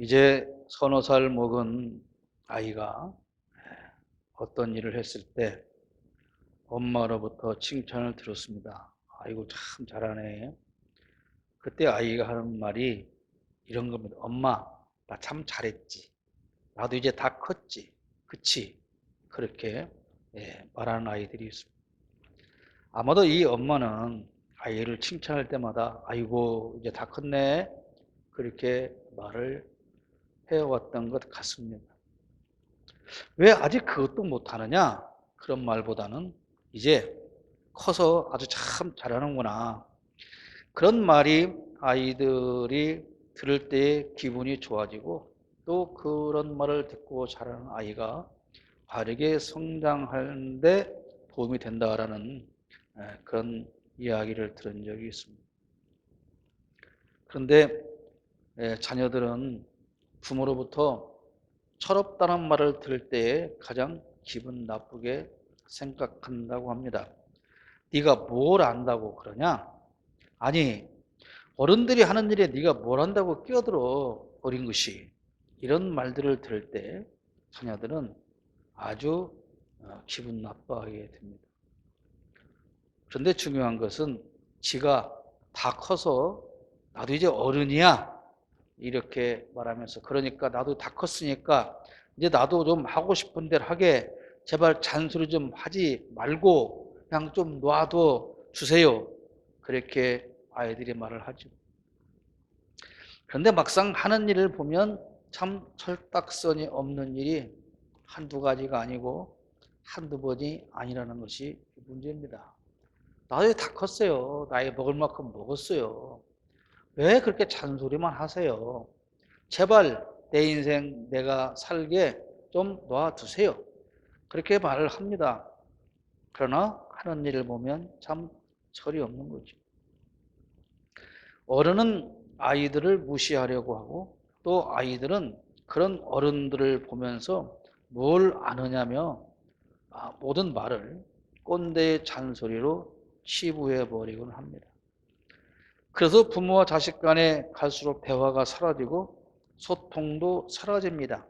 이제 서너 살 먹은 아이가 어떤 일을 했을 때 엄마로부터 칭찬을 들었습니다. 아이고, 참 잘하네. 그때 아이가 하는 말이 이런 겁니다. 엄마, 나 참 잘했지. 나도 이제 다 컸지. 그치? 그렇게 말하는 아이들이 있습니다. 아마도 이 엄마는 아이를 칭찬할 때마다 아이고, 이제 다 컸네. 그렇게 말을 해왔던 것 같습니다. 왜 아직 그것도 못하느냐? 그런 말보다는 이제 커서 아주 참 잘하는구나. 그런 말이 아이들이 들을 때 기분이 좋아지고 또 그런 말을 듣고 자라는 아이가 바르게 성장하는데 도움이 된다라는 그런 이야기를 들은 적이 있습니다. 그런데 자녀들은 부모로부터 철없다는 말을 들을 때에 가장 기분 나쁘게 생각한다고 합니다. 네가 뭘 안다고 그러냐? 아니, 어른들이 하는 일에 네가 뭘 안다고 끼어들어, 어린 것이. 이런 말들을 들을 때 자녀들은 아주 기분 나빠하게 됩니다. 그런데 중요한 것은 지가 다 커서 나도 이제 어른이야, 이렇게 말하면서, 그러니까 나도 다 컸으니까 이제 나도 좀 하고 싶은 대로 하게, 제발 잔소리 좀 하지 말고 그냥 좀 놔둬 주세요. 그렇게 아이들이 말을 하죠. 그런데 막상 하는 일을 보면 참 철딱선이 없는 일이 한두 가지가 아니고 한두 번이 아니라는 것이 문제입니다. 나도 다 컸어요. 나이 먹을 만큼 먹었어요. 왜 그렇게 잔소리만 하세요? 제발 내 인생 내가 살게 좀 놔두세요. 그렇게 말을 합니다. 그러나 하는 일을 보면 참 철이 없는 거죠. 어른은 아이들을 무시하려고 하고 또 아이들은 그런 어른들을 보면서 뭘 아느냐며 모든 말을 꼰대의 잔소리로 치부해 버리곤 합니다. 그래서 부모와 자식 간에 갈수록 대화가 사라지고 소통도 사라집니다.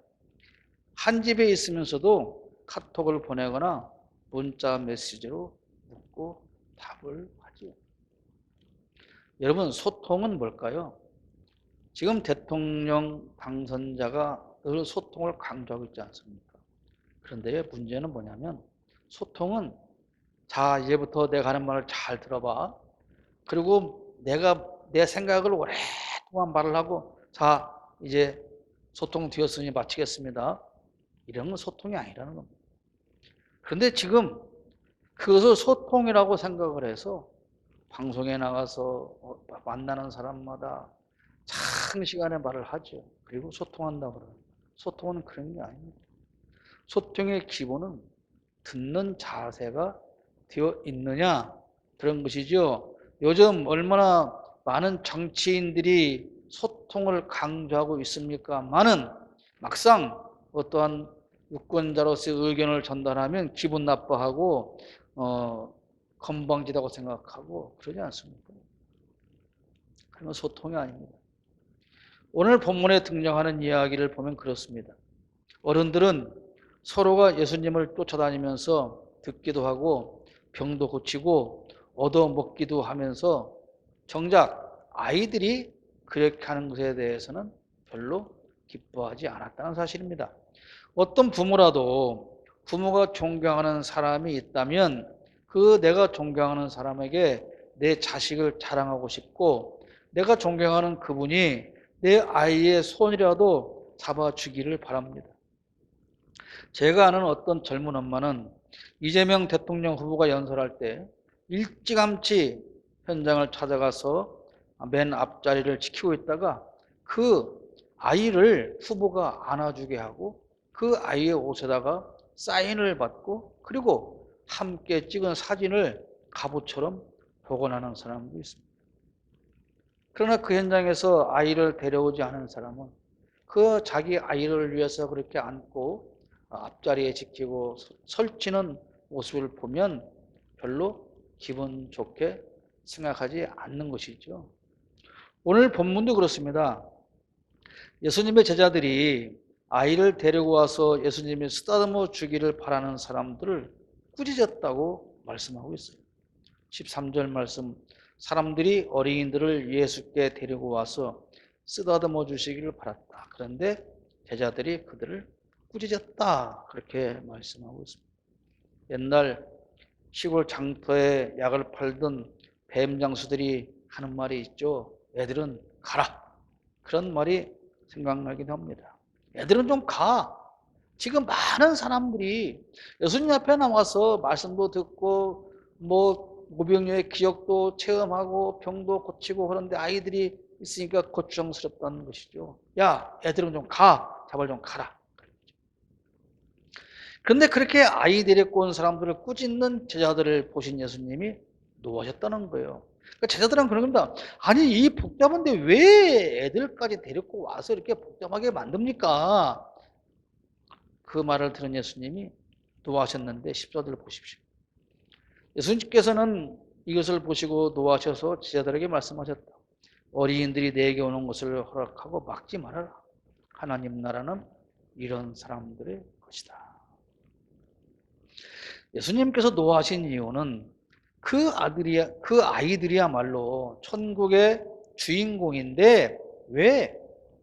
한 집에 있으면서도 카톡을 보내거나 문자 메시지로 묻고 답을 하죠. 여러분, 소통은 뭘까요? 지금 대통령 당선자가 늘 소통을 강조하고 있지 않습니까? 그런데 문제는 뭐냐면 소통은, 자, 이제부터 내가 하는 말을 잘 들어봐. 그리고 내가 내 생각을 오랫동안 말을 하고, 자, 이제 소통 되었으니 마치겠습니다. 이런 건 소통이 아니라는 겁니다. 그런데 지금 그것을 소통이라고 생각을 해서 방송에 나가서 만나는 사람마다 장시간에 말을 하죠. 그리고 소통한다고 그래요. 소통은 그런 게 아닙니다. 소통의 기본은 듣는 자세가 되어 있느냐, 그런 것이죠. 요즘 얼마나 많은 정치인들이 소통을 강조하고 있습니까? 많은, 막상 어떠한 유권자로서의 의견을 전달하면 기분 나빠하고 건방지다고 생각하고 그러지 않습니까? 그건 소통이 아닙니다. 오늘 본문에 등장하는 이야기를 보면 그렇습니다. 어른들은 서로가 예수님을 쫓아다니면서 듣기도 하고 병도 고치고 얻어먹기도 하면서 정작 아이들이 그렇게 하는 것에 대해서는 별로 기뻐하지 않았다는 사실입니다. 어떤 부모라도 부모가 존경하는 사람이 있다면 그 내가 존경하는 사람에게 내 자식을 자랑하고 싶고, 내가 존경하는 그분이 내 아이의 손이라도 잡아주기를 바랍니다. 제가 아는 어떤 젊은 엄마는 이재명 대통령 후보가 연설할 때 일찌감치 현장을 찾아가서 맨 앞자리를 지키고 있다가 그 아이를 후보가 안아주게 하고 그 아이의 옷에다가 사인을 받고 그리고 함께 찍은 사진을 갑옷처럼 보관하는 사람도 있습니다. 그러나 그 현장에서 아이를 데려오지 않은 사람은 그 자기 아이를 위해서 그렇게 안고 앞자리에 지키고 설치는 모습을 보면 별로 기분 좋게 생각하지 않는 것이죠. 오늘 본문도 그렇습니다. 예수님의 제자들이 아이를 데리고 와서 예수님이 쓰다듬어 주기를 바라는 사람들을 꾸짖었다고 말씀하고 있어요. 13절 말씀, 사람들이 어린이들을 예수께 데리고 와서 쓰다듬어 주시기를 바랐다. 그런데 제자들이 그들을 꾸짖었다. 그렇게 말씀하고 있습니다. 옛날 시골 장터에 약을 팔던 뱀 장수들이 하는 말이 있죠. 애들은 가라. 그런 말이 생각나긴 합니다. 애들은 좀 가. 지금 많은 사람들이 예수님 앞에 나와서 말씀도 듣고 오병이어의 기억도 체험하고 병도 고치고 그런데 아이들이 있으니까 걱정스럽다는 것이죠. 야, 애들은 좀 가. 제발 좀 가라. 그런데 그렇게 아이 데리고 온 사람들을 꾸짖는 제자들을 보신 예수님이 노하셨다는 거예요. 그러니까 제자들은 그런 겁니다. 아니, 이 복잡한데 왜 애들까지 데리고 와서 이렇게 복잡하게 만듭니까? 그 말을 들은 예수님이 노하셨는데 14절 보십시오. 예수님께서는 이것을 보시고 노하셔서 제자들에게 말씀하셨다. 어린이들이 내게 오는 것을 허락하고 막지 말아라. 하나님 나라는 이런 사람들의 것이다. 예수님께서 노하신 이유는 그 아이들이야말로 천국의 주인공인데 왜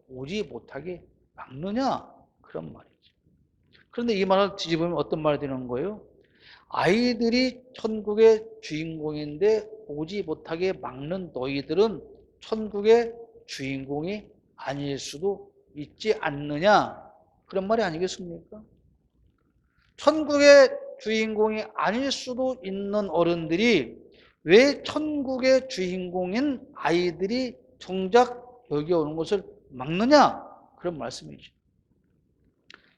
오지 못하게 막느냐? 그런 말이죠. 그런데 이 말을 뒤집으면 어떤 말이 되는 거예요? 아이들이 천국의 주인공인데 오지 못하게 막는 너희들은 천국의 주인공이 아닐 수도 있지 않느냐? 그런 말이 아니겠습니까? 천국의 주인공이 아닐 수도 있는 어른들이 왜 천국의 주인공인 아이들이 정작 여기 오는 것을 막느냐? 그런 말씀이죠.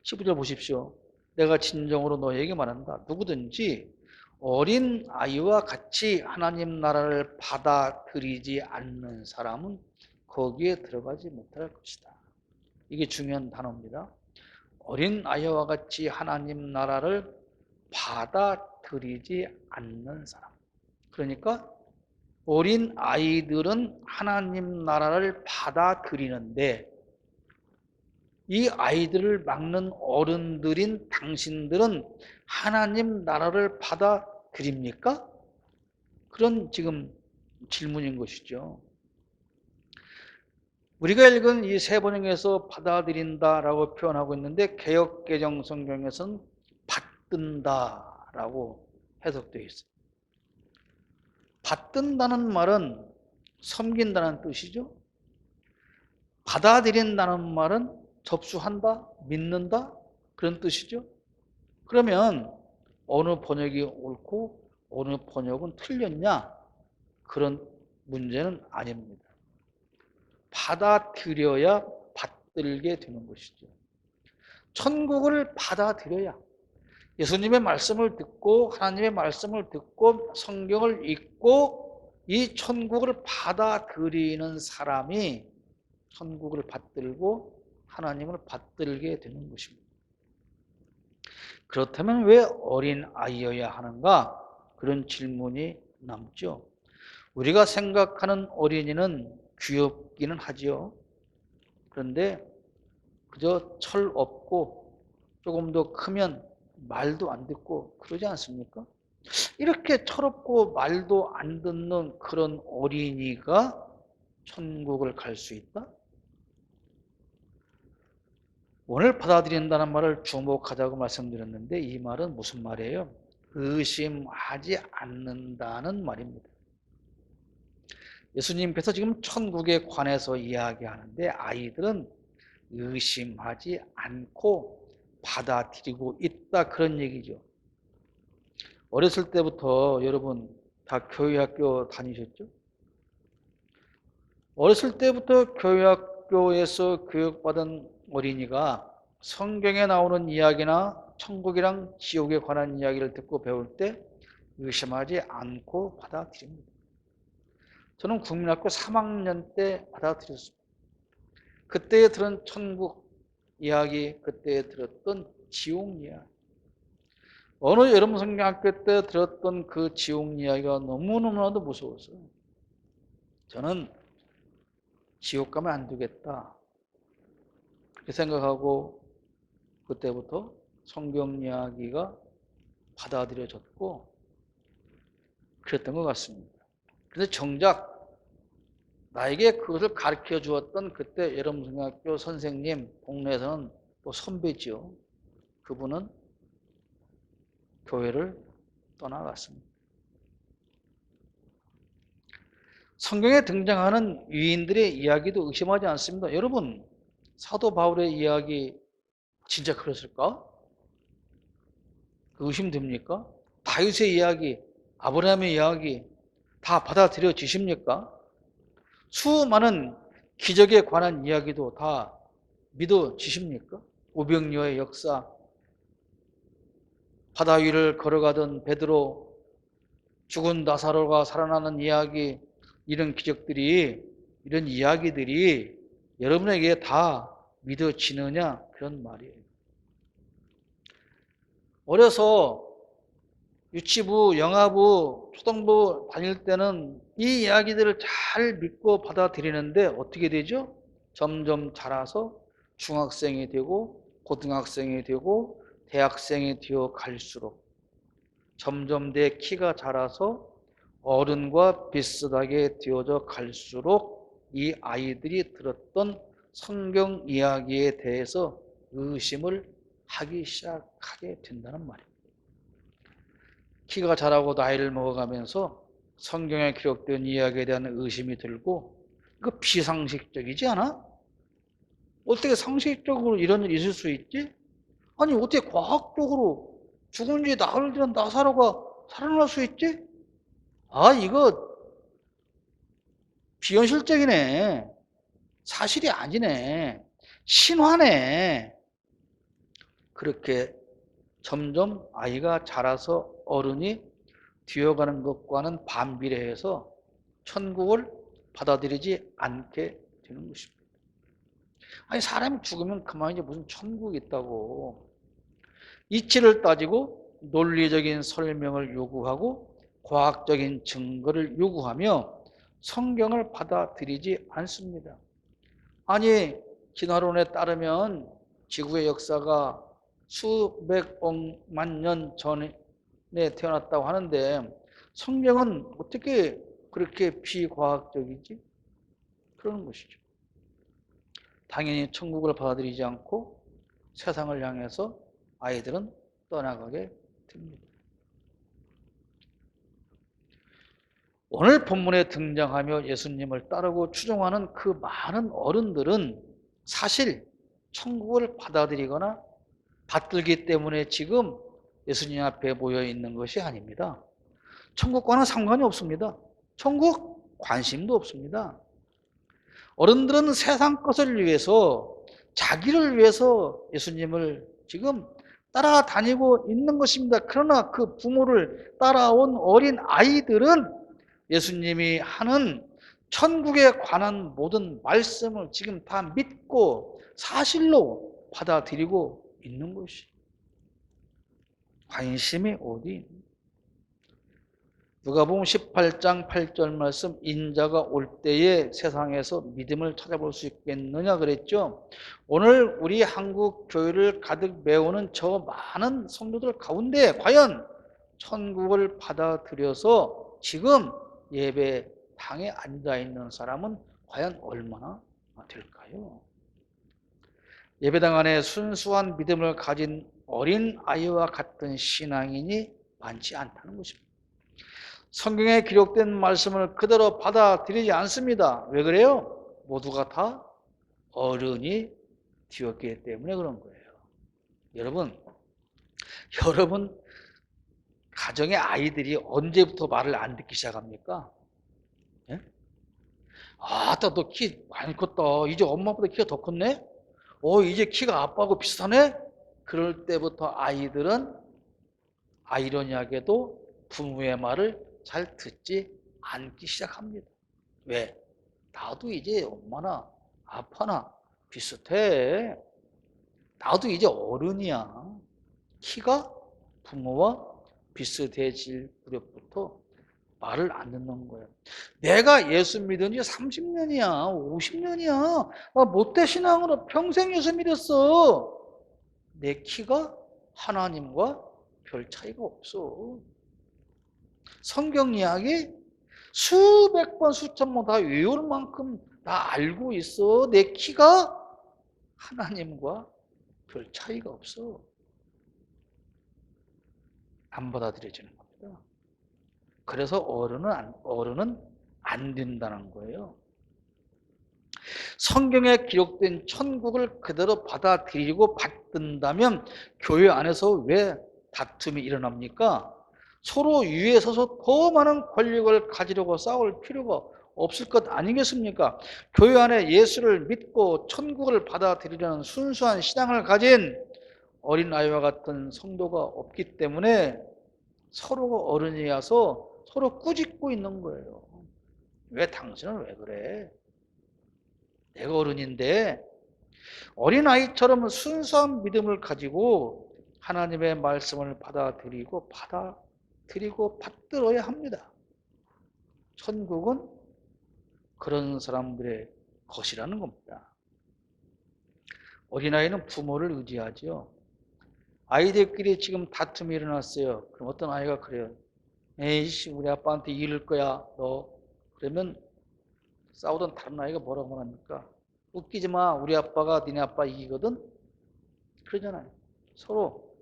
15절 보십시오. 내가 진정으로 너희에게 말한다. 누구든지 어린 아이와 같이 하나님 나라를 받아들이지 않는 사람은 거기에 들어가지 못할 것이다. 이게 중요한 단어입니다. 어린 아이와 같이 하나님 나라를 받아들이지 않는 사람. 그러니까 어린 아이들은 하나님 나라를 받아들이는데 이 아이들을 막는 어른들인 당신들은 하나님 나라를 받아들입니까? 그런 지금 질문인 것이죠. 우리가 읽은 이 세 번역에서 받아들인다라고 표현하고 있는데 개역개정 성경에서는 받든다라고 해석되어 있어요. 받든다는 말은 섬긴다는 뜻이죠. 받아들인다는 말은 접수한다, 믿는다 그런 뜻이죠. 그러면 어느 번역이 옳고 어느 번역은 틀렸냐? 그런 문제는 아닙니다. 받아들여야 받들게 되는 것이죠. 천국을 받아들여야 예수님의 말씀을 듣고 하나님의 말씀을 듣고 성경을 읽고 이 천국을 받아들이는 사람이 천국을 받들고 하나님을 받들게 되는 것입니다. 그렇다면 왜 어린 아이여야 하는가? 그런 질문이 남죠. 우리가 생각하는 어린이는 귀엽기는 하지요. 그런데 그저 철 없고 조금 더 크면 말도 안 듣고 그러지 않습니까? 이렇게 철없고 말도 안 듣는 그런 어린이가 천국을 갈 수 있다? 오늘 받아들인다는 말을 주목하자고 말씀드렸는데 이 말은 무슨 말이에요? 의심하지 않는다는 말입니다. 예수님께서 지금 천국에 관해서 이야기하는데 아이들은 의심하지 않고 받아들이고 있다 그런 얘기죠. 어렸을 때부터 여러분 다 교회학교 다니셨죠? 어렸을 때부터 교회학교에서 교육받은 어린이가 성경에 나오는 이야기나 천국이랑 지옥에 관한 이야기를 듣고 배울 때 의심하지 않고 받아들입니다. 저는 국민학교 3학년 때 받아들였습니다. 그때 들은 천국 이야기, 그때 들었던 지옥 이야기. 어느 여름 성경학교 때 들었던 그 지옥 이야기가 너무너무나도 무서웠어요. 저는 지옥 가면 안 되겠다. 그렇게 생각하고 그때부터 성경 이야기가 받아들여졌고 그랬던 것 같습니다. 그래서 정작 나에게 그것을 가르쳐 주었던 그때 여러분중학교 선생님, 동네에서는 또 선배지요. 그분은 교회를 떠나갔습니다. 성경에 등장하는 유인들의 이야기도 의심하지 않습니다. 여러분, 사도 바울의 이야기 진짜 그랬을까? 의심됩니까? 다윗의 이야기, 아브라함의 이야기 다 받아들여지십니까? 수많은 기적에 관한 이야기도 다 믿어지십니까? 오병이어의 역사, 바다 위를 걸어가던 베드로, 죽은 나사로가 살아나는 이야기, 이런 기적들이, 이런 이야기들이 여러분에게 다 믿어지느냐? 그런 말이에요. 어려서 유치부, 영아부, 초등부 다닐 때는 이 이야기들을 잘 믿고 받아들이는데 어떻게 되죠? 점점 자라서 중학생이 되고 고등학생이 되고 대학생이 되어 갈수록 점점 내 키가 자라서 어른과 비슷하게 되어져 갈수록 이 아이들이 들었던 성경 이야기에 대해서 의심을 하기 시작하게 된다는 말이에요. 키가 자라고 나이를 먹어가면서 성경에 기록된 이야기에 대한 의심이 들고 이거 비상식적이지 않아? 어떻게 상식적으로 이런 일이 있을 수 있지? 아니 어떻게 과학적으로 죽은 지 나흘 된 나사로가 살아날 수 있지? 아 이거 비현실적이네. 사실이 아니네. 신화네. 그렇게 점점 아이가 자라서 어른이 되어가는 것과는 반비례해서 천국을 받아들이지 않게 되는 것입니다. 아니 사람이 죽으면 그만이지 무슨 천국이 있다고. 이치를 따지고 논리적인 설명을 요구하고 과학적인 증거를 요구하며 성경을 받아들이지 않습니다. 아니 진화론에 따르면 지구의 역사가 수백억만 년 전에 태어났다고 하는데 성경은 어떻게 그렇게 비과학적이지? 그러는 것이죠. 당연히 천국을 받아들이지 않고 세상을 향해서 아이들은 떠나가게 됩니다. 오늘 본문에 등장하며 예수님을 따르고 추종하는 그 많은 어른들은 사실 천국을 받아들이거나 받들기 때문에 지금 예수님 앞에 모여 있는 것이 아닙니다. 천국과는 상관이 없습니다. 천국 관심도 없습니다. 어른들은 세상 것을 위해서 자기를 위해서 예수님을 지금 따라다니고 있는 것입니다. 그러나 그 부모를 따라온 어린 아이들은 예수님이 하는 천국에 관한 모든 말씀을 지금 다 믿고 사실로 받아들이고 있는 것이 관심이 어디 있는 누가복음 18장 8절 말씀 인자가 올 때에 세상에서 믿음을 찾아볼 수 있겠느냐 그랬죠. 오늘 우리 한국 교회를 가득 메우는 저 많은 성도들 가운데 과연 천국을 받아들여서 지금 예배당에 앉아있는 사람은 과연 얼마나 될까요? 예배당 안에 순수한 믿음을 가진 어린 아이와 같은 신앙인이 많지 않다는 것입니다. 성경에 기록된 말씀을 그대로 받아들이지 않습니다. 왜 그래요? 모두가 다 어른이 되었기 때문에 그런 거예요. 여러분 가정의 아이들이 언제부터 말을 안 듣기 시작합니까? 예? 아따 너 키 많이 컸다. 이제 엄마보다 키가 더 컸네? 이제 키가 아빠하고 비슷하네? 그럴 때부터 아이들은 아이러니하게도 부모의 말을 잘 듣지 않기 시작합니다. 왜? 나도 이제 엄마나 아빠나 비슷해. 나도 이제 어른이야. 키가 부모와 비슷해질 무렵부터 말을 안 듣는 거예요. 내가 예수 믿은 지 30년이야, 50년이야. 못돼 신앙으로 평생 예수 믿었어. 내 키가 하나님과 별 차이가 없어. 성경 이야기 수백 번, 수천 번 다 외울 만큼 다 알고 있어. 내 키가 하나님과 별 차이가 없어. 안 받아들여지는 겁니다. 그래서 어른은 안 된다는 거예요. 성경에 기록된 천국을 그대로 받아들이고 받든다면 교회 안에서 왜 다툼이 일어납니까? 서로 위에 서서 더 많은 권력을 가지려고 싸울 필요가 없을 것 아니겠습니까? 교회 안에 예수를 믿고 천국을 받아들이려는 순수한 신앙을 가진 어린아이와 같은 성도가 없기 때문에 서로가 어른이어서 서로 꾸짖고 있는 거예요. 왜 당신은 왜 그래? 내가 어른인데. 어린아이처럼 순수한 믿음을 가지고 하나님의 말씀을 받아들이고 받들어야 합니다. 천국은 그런 사람들의 것이라는 겁니다. 어린아이는 부모를 의지하죠. 아이들끼리 지금 다툼이 일어났어요. 그럼 어떤 아이가 그래요. 에이씨, 우리 아빠한테 이를 거야, 너. 그러면 싸우던 다른 아이가 뭐라고 합니까? 웃기지 마. 우리 아빠가 니네 아빠 이기거든? 그러잖아요. 서로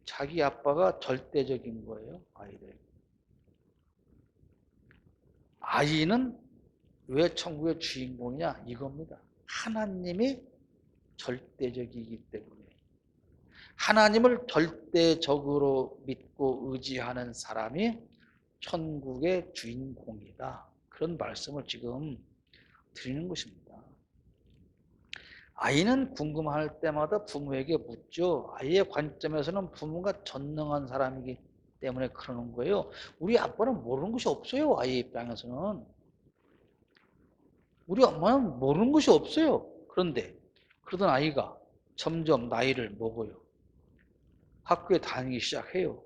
자기 아빠가 절대적인 거예요, 아이들. 아이는 왜 천국의 주인공이냐? 이겁니다. 하나님이 절대적이기 때문에. 하나님을 절대적으로 믿고 의지하는 사람이 천국의 주인공이다. 그런 말씀을 지금 드리는 것입니다. 아이는 궁금할 때마다 부모에게 묻죠. 아이의 관점에서는 부모가 전능한 사람이기 때문에 그러는 거예요. 우리 아빠는 모르는 것이 없어요. 아이의 입장에서는. 우리 엄마는 모르는 것이 없어요. 그런데 그러던 아이가 점점 나이를 먹어요. 학교에 다니기 시작해요.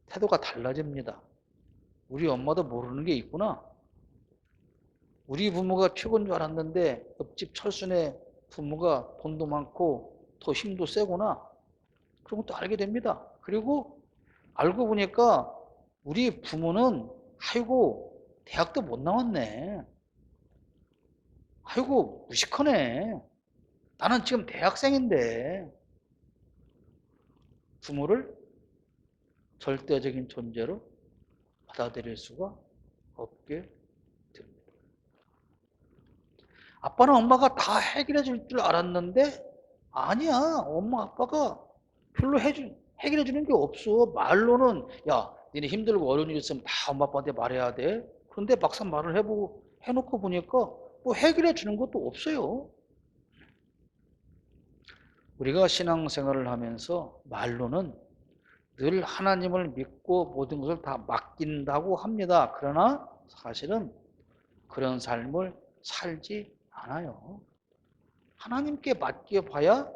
태도가 달라집니다. 우리 엄마도 모르는 게 있구나. 우리 부모가 최고인 줄 알았는데 옆집 철순의 부모가 돈도 많고 더 힘도 세구나. 그런 것도 알게 됩니다. 그리고 알고 보니까 우리 부모는 아이고 대학도 못 나왔네. 아이고 무식하네. 나는 지금 대학생인데. 부모를 절대적인 존재로 받아들일 수가 없게 됩니다. 아빠는 엄마가 다 해결해 줄 줄 알았는데 아니야. 엄마 아빠가 별로 해결해 주는 게 없어. 말로는 야 니네 힘들고 어려운 일 있으면 다 엄마 아빠한테 말해야 돼. 그런데 막상 말을 해놓고 보니까 뭐 해결해 주는 것도 없어요. 우리가 신앙생활을 하면서 말로는 늘 하나님을 믿고 모든 것을 다 맡긴다고 합니다. 그러나 사실은 그런 삶을 살지 않아요. 하나님께 맡겨봐야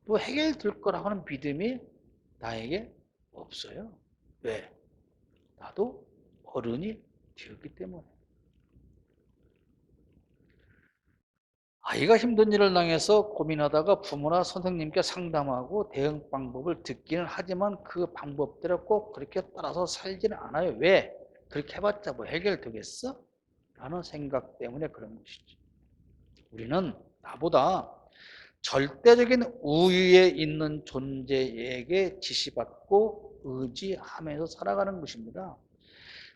또 해결될 거라고 하는 믿음이 나에게 없어요. 왜? 나도 어른이 되었기 때문에. 아이가 힘든 일을 당해서 고민하다가 부모나 선생님께 상담하고 대응 방법을 듣기는 하지만 그 방법대로 꼭 그렇게 따라서 살지는 않아요. 왜? 그렇게 해봤자 뭐 해결되겠어? 라는 생각 때문에 그런 것이죠. 우리는 나보다 절대적인 우위에 있는 존재에게 지시받고 의지하면서 살아가는 것입니다.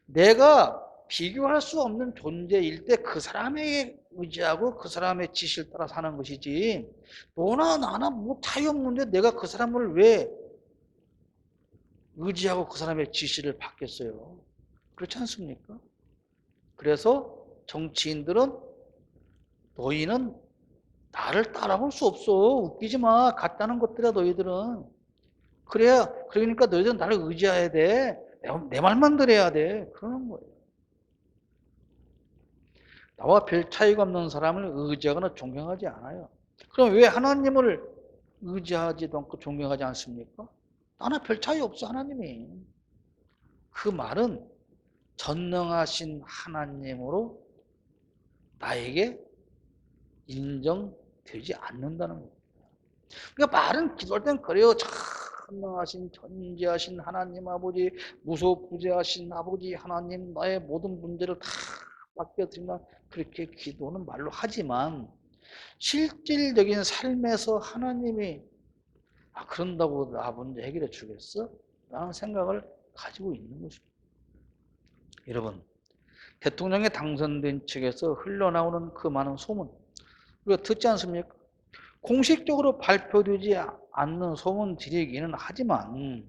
내가 비교할 수 없는 존재일 때 그 사람에게 의지하고 그 사람의 지시를 따라 사는 것이지 너나 나나 뭐 차이 없는데 내가 그 사람을 왜 의지하고 그 사람의 지시를 받겠어요? 그렇지 않습니까? 그래서 정치인들은 너희는 나를 따라올 수 없어. 웃기지 마. 같다는 것들이야 너희들은. 그러니까 너희들은 나를 의지해야 돼. 내 말만 들어야 돼. 그러는 거예요. 나와 별 차이가 없는 사람을 의지하거나 존경하지 않아요. 그럼 왜 하나님을 의지하지도 않고 존경하지 않습니까? 나나 별 차이 없어 하나님이. 그 말은 전능하신 하나님으로 나에게 인정되지 않는다는 거예요. 그러니까 말은 기도할 땐 그래요. 전능하신 전지하신 하나님 아버지, 무소부재하신 아버지 하나님, 나의 모든 문제를 다 맡겨드린다. 그렇게 기도는 말로 하지만 실질적인 삶에서 하나님이 그런다고 나 문제 해결해 주겠어? 라는 생각을 가지고 있는 것입니다. 여러분, 대통령에 당선된 측에서 흘러나오는 그 많은 소문, 우리가 듣지 않습니까? 공식적으로 발표되지 않는 소문들이기는 하지만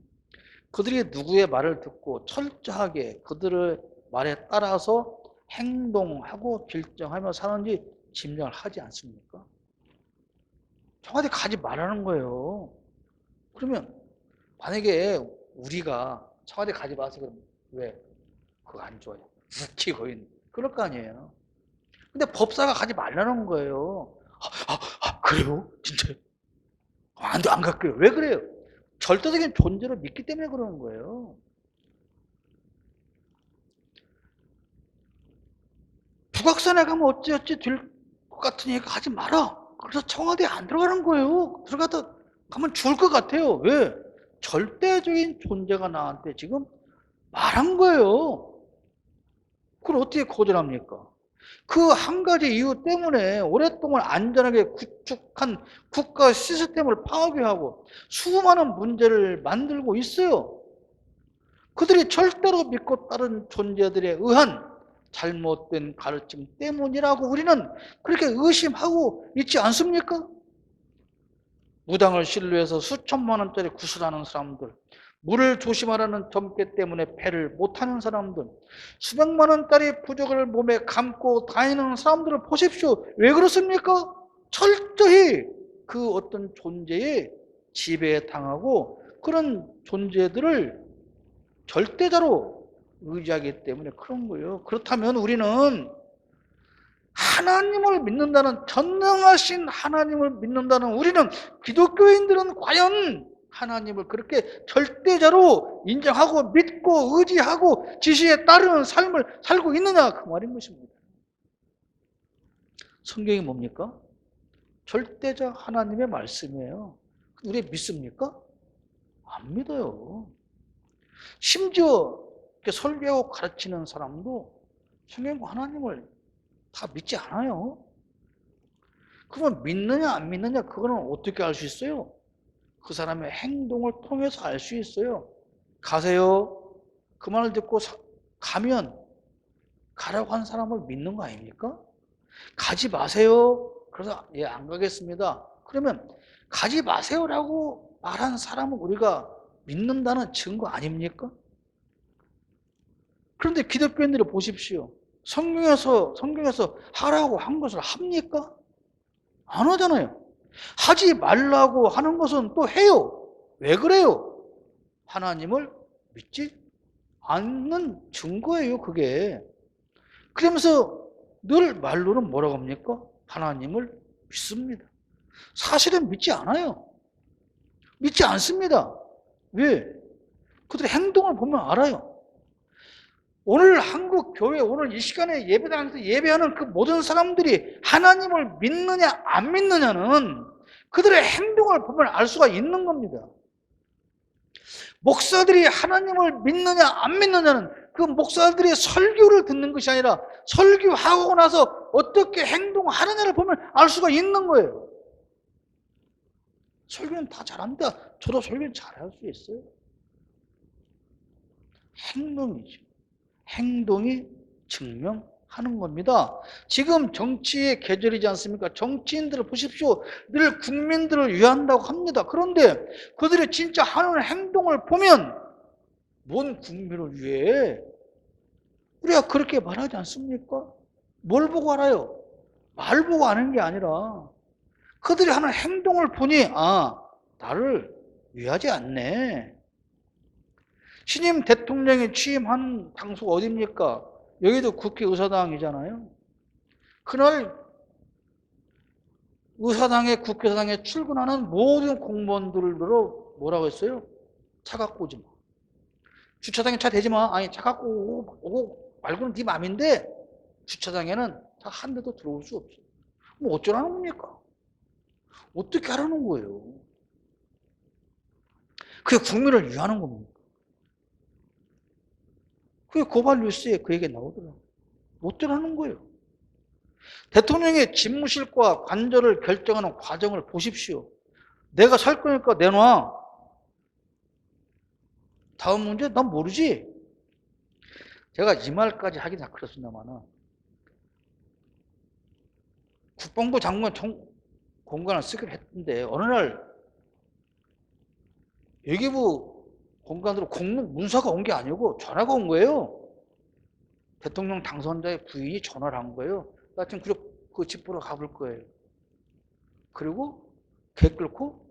그들이 누구의 말을 듣고 철저하게 그들의 말에 따라서 행동하고 결정하며 사는지 짐작을 하지 않습니까? 청와대 가지 말라는 거예요. 그러면 만약에 우리가 청와대 가지 마세요. 그럼 왜? 그거 안 좋아요. 웃기고 있는. 그럴 거 아니에요. 근데 법사가 가지 말라는 거예요. 그래요? 진짜요? 안 갈게요. 왜 그래요? 절대적인 존재를 믿기 때문에 그러는 거예요. 북악산에 가면 어찌어찌 될 것 같으니까 가지 마라. 그래서 청와대에 안 들어가는 거예요. 들어가다 가면 죽을 것 같아요. 왜? 절대적인 존재가 나한테 지금 말한 거예요. 그걸 어떻게 거절합니까? 그 한 가지 이유 때문에 오랫동안 안전하게 구축한 국가 시스템을 파괴하고 수많은 문제를 만들고 있어요. 그들이 절대로 믿고 따른 존재들에 의한 잘못된 가르침 때문이라고 우리는 그렇게 의심하고 있지 않습니까? 무당을 신뢰해서 수천만 원짜리 구슬하는 사람들, 물을 조심하라는 점괘 때문에 배를 못하는 사람들, 수백만 원짜리 부적을 몸에 감고 다니는 사람들을 보십시오. 왜 그렇습니까? 철저히 그 어떤 존재에 지배에 당하고 그런 존재들을 절대자로 의지하기 때문에 그런 거예요. 그렇다면 우리는 하나님을 믿는다는, 전능하신 하나님을 믿는다는 우리는, 기독교인들은 과연 하나님을 그렇게 절대자로 인정하고 믿고 의지하고 지시에 따르는 삶을 살고 있느냐, 그 말인 것입니다. 성경이 뭡니까? 절대자 하나님의 말씀이에요. 우리 믿습니까? 안 믿어요. 심지어 설교하고 가르치는 사람도 성경 하나님을 다 믿지 않아요. 그러면 믿느냐 안 믿느냐 그거는 어떻게 알 수 있어요? 그 사람의 행동을 통해서 알 수 있어요. 가세요. 그 말을 듣고 가면 가라고 한 사람을 믿는 거 아닙니까? 가지 마세요. 그래서 안 가겠습니다. 그러면 가지 마세요라고 말한 사람은 우리가 믿는다는 증거 아닙니까? 그런데 기독교인들을 보십시오. 성경에서 하라고 한 것을 합니까? 안 하잖아요. 하지 말라고 하는 것은 또 해요. 왜 그래요? 하나님을 믿지 않는 증거예요, 그게. 그러면서 늘 말로는 뭐라고 합니까? 하나님을 믿습니다. 사실은 믿지 않아요. 믿지 않습니다. 왜? 그들의 행동을 보면 알아요. 오늘 한국 교회, 오늘 이 시간에 예배당에서 예배하는 그 모든 사람들이 하나님을 믿느냐 안 믿느냐는 그들의 행동을 보면 알 수가 있는 겁니다. 목사들이 하나님을 믿느냐 안 믿느냐는 그 목사들의 설교를 듣는 것이 아니라 설교하고 나서 어떻게 행동하느냐를 보면 알 수가 있는 거예요. 설교는 다 잘합니다. 저도 설교는 잘할 수 있어요. 행동이죠. 행동이 증명하는 겁니다. 지금 정치의 계절이지 않습니까? 정치인들을 보십시오. 늘 국민들을 위한다고 합니다. 그런데 그들이 진짜 하는 행동을 보면 뭔 국민을 위해? 우리가 그렇게 말하지 않습니까? 뭘 보고 알아요? 말 보고 아는 게 아니라 그들이 하는 행동을 보니 나를 위하지 않네. 신임 대통령이 취임한 장소가 어디입니까? 여기도 국회의사당이잖아요. 그날 의사당에 국회의사당에 출근하는 모든 공무원들로 뭐라고 했어요? 차 갖고 오지 마. 주차장에 차 대지 마. 아니 차 갖고 오고 말고는 네 맘인데 주차장에는 차 한 대도 들어올 수 없어. 뭐 어쩌라는 겁니까? 어떻게 하라는 거예요? 그게 국민을 위하는 겁니다. 그게 고발 뉴스에 그 얘기 나오더라고요. 어쩌라는 거예요? 대통령의 집무실과 관절을 결정하는 과정을 보십시오. 내가 살 거니까 내놔. 다음 문제 난 모르지. 제가 이 말까지 하긴 다 그렇습니다만은 국방부 장관 공간을 쓰기로 했는데 어느 날 외교부 공간으로 문서가 온 게 아니고 전화가 온 거예요. 대통령 당선자의 부인이 전화를 한 거예요. 나 지금 그 집 보러 가볼 거예요. 그리고 개 끌고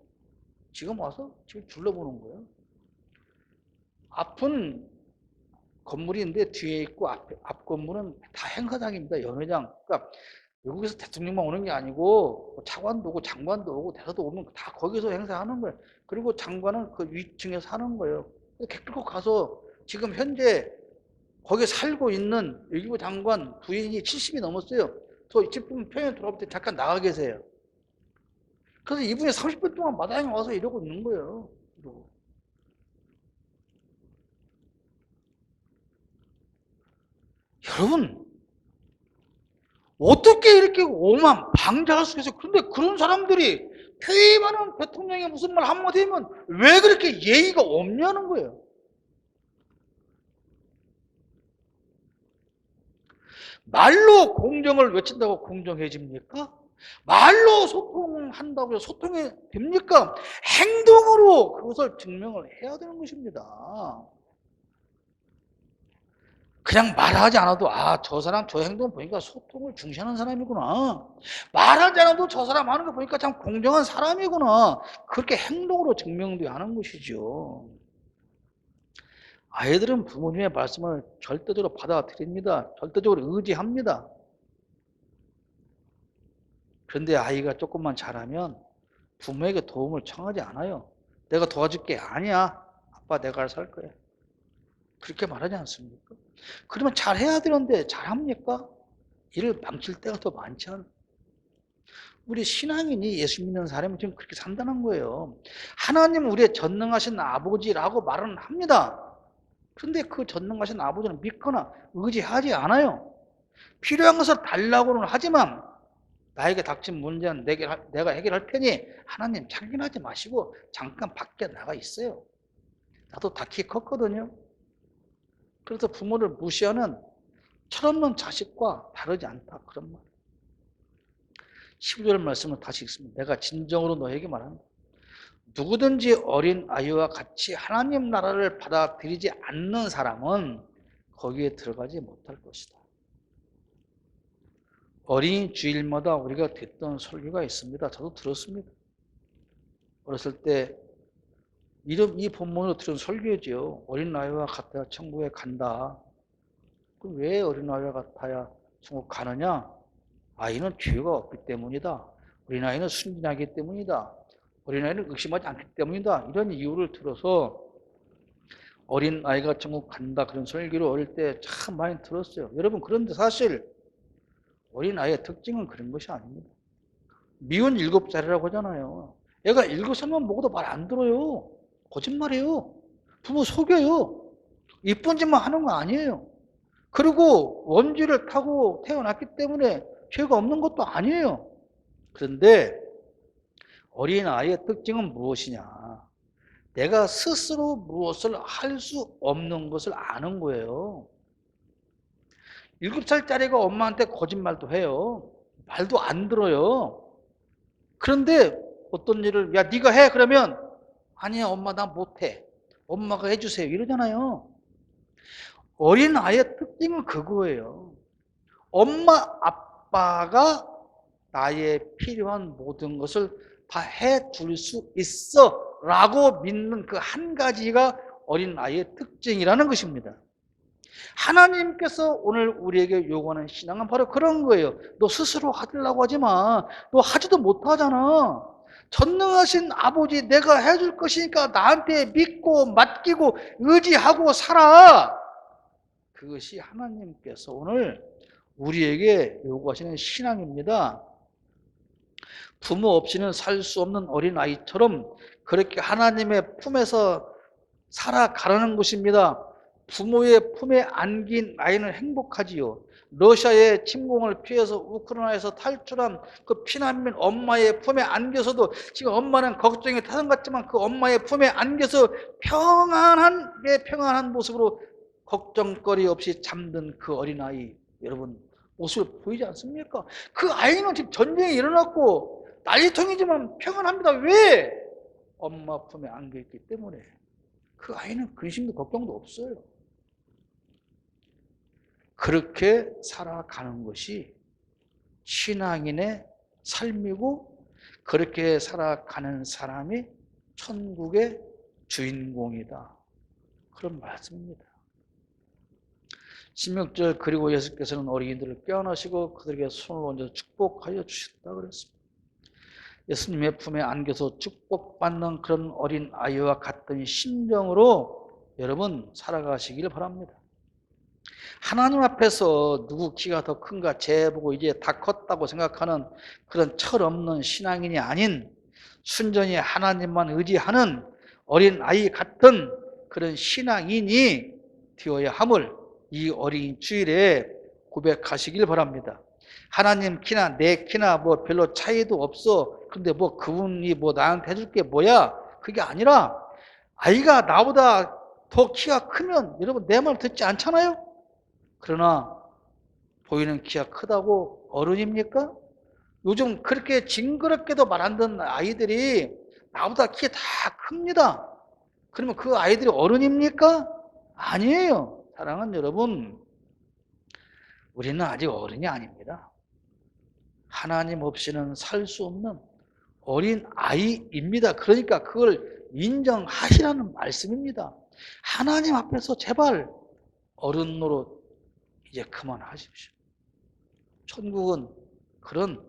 지금 와서 지금 둘러보는 거예요. 앞은 건물인데 뒤에 있고 앞 건물은 다 행사장입니다. 연회장. 그러니까 외국에서 대통령만 오는 게 아니고 차관도 오고 장관도 오고 대사도 오면 다 거기서 행사하는 거예요. 그리고 장관은 그 위층에서 하는 거예요. 개 끌고 가서 지금 현재 거기에 살고 있는 외교부 장관 부인이 70이 넘었어요. 저 집 보면 평양에 돌아올 때 잠깐 나가 계세요. 그래서 이분이 30분 동안 마당에 와서 이러고 있는 거예요. 이러고. 여러분, 어떻게 이렇게 오만 방자할 수 있어요? 그런데 그런 사람들이 퇴임하는 대통령이 무슨 말 한마디 하면 왜 그렇게 예의가 없냐는 거예요. 말로 공정을 외친다고 공정해집니까? 말로 소통한다고 해서 소통이 됩니까? 행동으로 그것을 증명을 해야 되는 것입니다. 그냥 말하지 않아도 저 사람 저 행동 보니까 소통을 중시하는 사람이구나. 말하지 않아도 저 사람 하는 거 보니까 참 공정한 사람이구나. 그렇게 행동으로 증명돼야 하는 것이죠. 아이들은 부모님의 말씀을 절대적으로 받아들입니다. 절대적으로 의지합니다. 그런데 아이가 조금만 자라면 부모에게 도움을 청하지 않아요. 내가 도와줄게. 아니야. 아빠 내가 알아서 할 거야. 그렇게 말하지 않습니까? 그러면 잘해야 되는데 잘합니까? 일을 망칠 때가 더 많지 않아요? 우리 신앙인이 예수 믿는 사람이 지금 그렇게 산다는 거예요. 하나님 우리의 전능하신 아버지라고 말은 합니다. 그런데 그 전능하신 아버지는 믿거나 의지하지 않아요. 필요한 것을 달라고는 하지만 나에게 닥친 문제는 내가 해결할 테니 하나님 참견하지 마시고 잠깐 밖에 나가 있어요. 나도 다 키 컸거든요. 그래서 부모를 무시하는 철없는 자식과 다르지 않다. 그런 말. 15절 말씀을 다시 읽습니다. 내가 진정으로 너에게 말한다. 누구든지 어린 아이와 같이 하나님 나라를 받아들이지 않는 사람은 거기에 들어가지 못할 것이다. 어린이 주일마다 우리가 듣던 설교가 있습니다. 저도 들었습니다. 어렸을 때 이 본문으로 들은 설교죠. 어린 아이와 같아야 천국에 간다. 그럼 왜 어린 아이와 같아야 천국 가느냐? 아이는 죄가 없기 때문이다. 어린아이는 순진하기 때문이다. 어린아이는 의심하지 않기 때문이다. 이런 이유를 들어서 어린아이가 천국 간다 그런 설교를 어릴 때 참 많이 들었어요. 여러분 그런데 사실 어린아이의 특징은 그런 것이 아닙니다. 미운 7살이라고 하잖아요. 애가 7살만 먹어도 말 안 들어요. 거짓말이에요. 부모 속여요. 이쁜 짓만 하는 거 아니에요. 그리고 원죄를 타고 태어났기 때문에 죄가 없는 것도 아니에요. 그런데 어린아이의 특징은 무엇이냐? 내가 스스로 무엇을 할 수 없는 것을 아는 거예요. 7살짜리가 엄마한테 거짓말도 해요. 말도 안 들어요. 그런데 어떤 일을 야 네가 해 그러면 아니야 엄마 나 못해. 엄마가 해주세요 이러잖아요. 어린아이의 특징은 그거예요. 엄마 아빠가 나의 필요한 모든 것을 다 해줄 수 있어 라고 믿는 그 한 가지가 어린아이의 특징이라는 것입니다. 하나님께서 오늘 우리에게 요구하는 신앙은 바로 그런 거예요. 너 스스로 하려고 하지 마. 너 하지도 못하잖아. 전능하신 아버지 내가 해줄 것이니까 나한테 믿고 맡기고 의지하고 살아. 그것이 하나님께서 오늘 우리에게 요구하시는 신앙입니다. 부모 없이는 살 수 없는 어린아이처럼 그렇게 하나님의 품에서 살아가라는 것입니다. 부모의 품에 안긴 아이는 행복하지요. 러시아의 침공을 피해서 우크라이나에서 탈출한 그 피난민 엄마의 품에 안겨서도 지금 엄마는 걱정이 타는 것 같지만 그 엄마의 품에 안겨서 평안한 모습으로 걱정거리 없이 잠든 그 어린아이 여러분 모습을 보이지 않습니까? 그 아이는 지금 전쟁이 일어났고 난리통이지만 평안합니다. 왜? 엄마 품에 안겨있기 때문에. 그 아이는 근심도 걱정도 없어요. 그렇게 살아가는 것이 신앙인의 삶이고 그렇게 살아가는 사람이 천국의 주인공이다. 그런 말씀입니다. 16절 그리고 예수께서는 어린이들을 껴안으시고 그들에게 손을 얹어 축복하여 주셨다 그랬습니다. 예수님의 품에 안겨서 축복받는 그런 어린 아이와 같은 심정으로 여러분 살아가시길 바랍니다. 하나님 앞에서 누구 키가 더 큰가 재보고 이제 다 컸다고 생각하는 그런 철없는 신앙인이 아닌 순전히 하나님만 의지하는 어린 아이 같은 그런 신앙인이 되어야 함을 이 어린 주일에 고백하시길 바랍니다. 하나님 키나 내 키나 뭐 별로 차이도 없어. 근데 뭐 그분이 뭐 나한테 해줄 게 뭐야? 그게 아니라 아이가 나보다 더 키가 크면 여러분 내 말 듣지 않잖아요? 그러나 보이는 키가 크다고 어른입니까? 요즘 그렇게 징그럽게도 말 안 듣는 아이들이 나보다 키 다 큽니다. 그러면 그 아이들이 어른입니까? 아니에요. 사랑하는 여러분, 우리는 아직 어른이 아닙니다. 하나님 없이는 살 수 없는 어린 아이입니다. 그러니까 그걸 인정하시라는 말씀입니다. 하나님 앞에서 제발 어른 노릇 이제 그만하십시오. 천국은 그런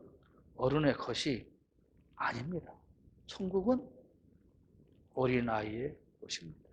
어른의 것이 아닙니다. 천국은 어린아이의 것입니다.